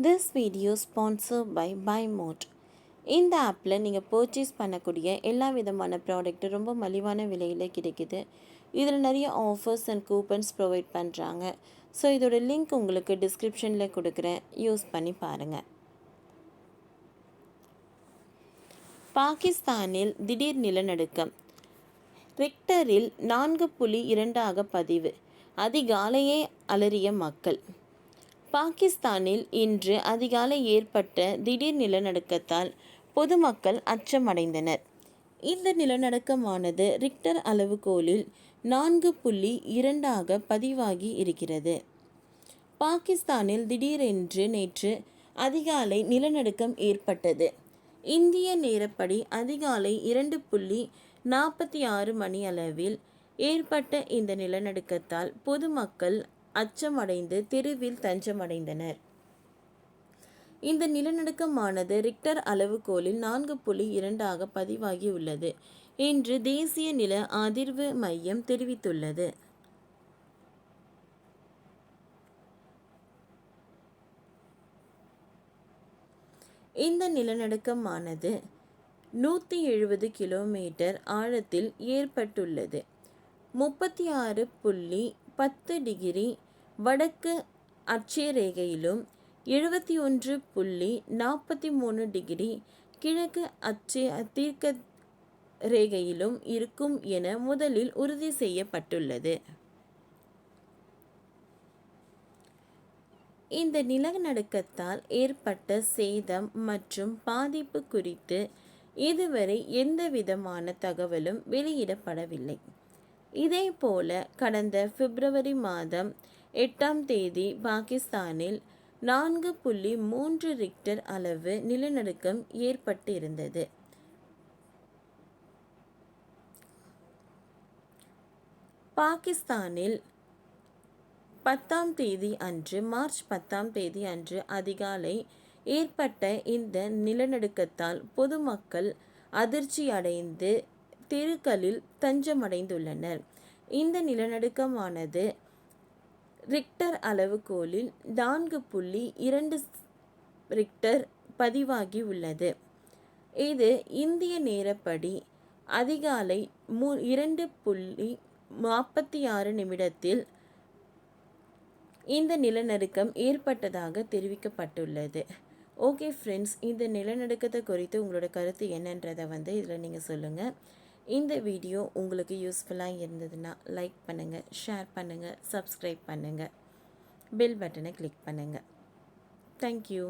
This video sponsored by BuyMode. இந்த ஆப்பில் நீங்கள் பர்ச்சேஸ் பண்ணக்கூடிய எல்லா விதமான ப்ராடக்ட்டு ரொம்ப மலிவான விலையில் கிடைக்குது. இதில் நிறைய ஆஃபர்ஸ் அண்ட் கூப்பன்ஸ் ப்ரொவைட் பண்ணுறாங்க. ஸோ இதோட லிங்க் உங்களுக்கு டிஸ்கிரிப்ஷனில் கொடுக்குறேன், யூஸ் பண்ணி பாருங்கள். பாகிஸ்தானில் திடீர் நிலநடுக்கம். ரிக்டரில் 4.2 பதிவு. அதிகாலையே அலறிய மக்கள். பாகிஸ்தானில் இன்று அதிகாலை ஏற்பட்ட திடீர் நிலநடுக்கத்தால் பொதுமக்கள் அச்சமடைந்தனர். இந்த நிலநடுக்கமானது ரிக்டர் அளவுகோலில் 4.2 பதிவாகி இருக்கிறது. பாகிஸ்தானில் திடீரென்று நேற்று அதிகாலை நிலநடுக்கம் ஏற்பட்டது. இந்திய நேரப்படி அதிகாலை 2:46 மணியளவில் ஏற்பட்ட இந்த நிலநடுக்கத்தால் பொதுமக்கள் அச்சமடைந்து தெருவில் தஞ்சமடைந்தனர். இந்த நிலநடுக்கமானது ரிக்டர் அளவுகோலில் 4.2 பதிவாகியுள்ளது என்று தேசிய நில அதிர்வு மையம் தெரிவித்துள்ளது. இந்த நிலநடுக்கமானது 170 கிலோமீட்டர் ஆழத்தில் ஏற்பட்டுள்ளது. 36.10 டிகிரி வடக்கு அட்சரேகையிலும் 71.43 டிகிரி கிழக்கு தீர்க்க ரேகையிலும் இருக்கும் என முதலில் உறுதி செய்யப்பட்டுள்ளது. இந்த நிலநடுக்கத்தால் ஏற்பட்ட சேதம் மற்றும் பாதிப்பு குறித்து இதுவரை எந்தவிதமான தகவலும் வெளியிடப்படவில்லை. இதேபோல கடந்த பிப்ரவரி மாதம் 8ஆம் தேதி பாகிஸ்தானில் 4.3 ரிக்டர் அளவு நிலநடுக்கம் ஏற்பட்டிருந்தது. பாகிஸ்தானில் மார்ச் 10ஆம் தேதி அன்று அதிகாலை ஏற்பட்ட இந்த நிலநடுக்கத்தால் பொதுமக்கள் அதிர்ச்சியடைந்து தெருக்களில் தஞ்சமடைந்துள்ளனர். இந்த நிலநடுக்கமானது ரிக்டர் அளவுகோலில் 4.2 ரிக்டர் பதிவாகி உள்ளது. இது இந்திய நேரப்படி அதிகாலை 2:46 நிமிடத்தில் இந்த நிலநடுக்கம் ஏற்பட்டதாக தெரிவிக்கப்பட்டுள்ளது. ஓகே ஃப்ரெண்ட்ஸ், இந்த நிலநடுக்கத்தை குறித்து உங்களோட கருத்து என்னன்றதை இதில் நீங்கள் சொல்லுங்கள். இந்த வீடியோ உங்களுக்கு யூஸ்ஃபுல்லாக இருந்ததுன்னா லைக் பண்ணுங்கள், ஷேர் பண்ணுங்கள், சப்ஸ்கிரைப் பண்ணுங்கள், பெல் பட்டனை கிளிக் பண்ணுங்கள். தேங்க்யூ.